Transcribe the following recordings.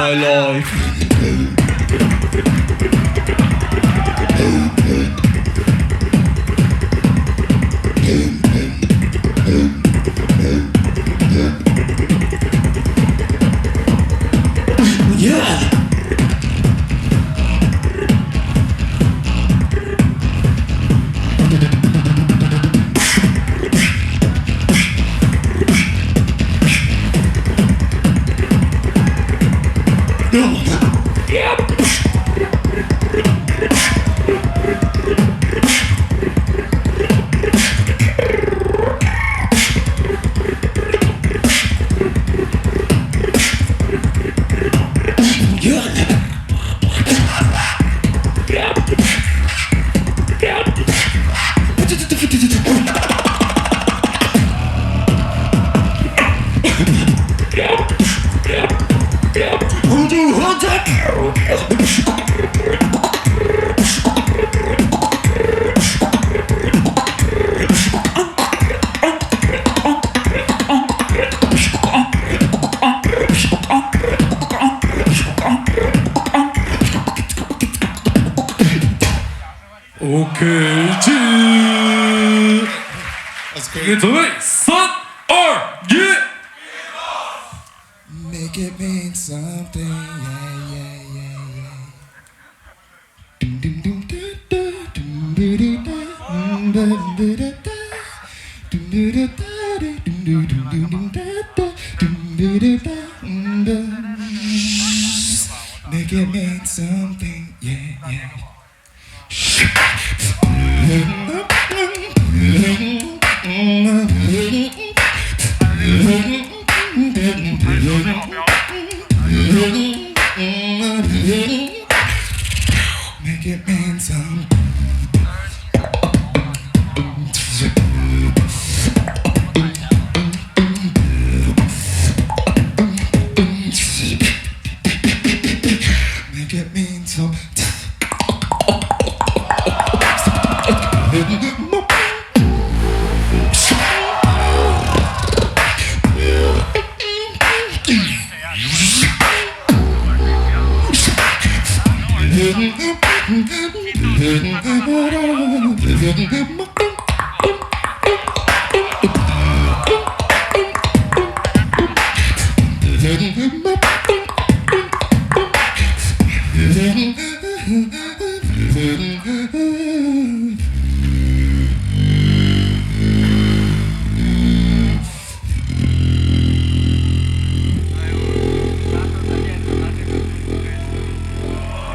my life. Yeah. OK， 起！准备3、2、1。Make it mean something, yeah, yeah, yeah, yeah. Dum dum dum da da, dum da da da, dum da da da, dum da da da, dum dum dum dum da da, dum da da da, da. Make it mean something, yeah, yeah. Make it mean something. Make it mean something.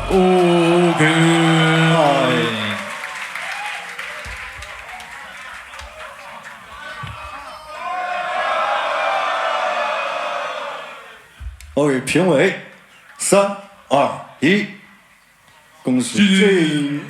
OK。OK，评委，3、2、1，恭喜！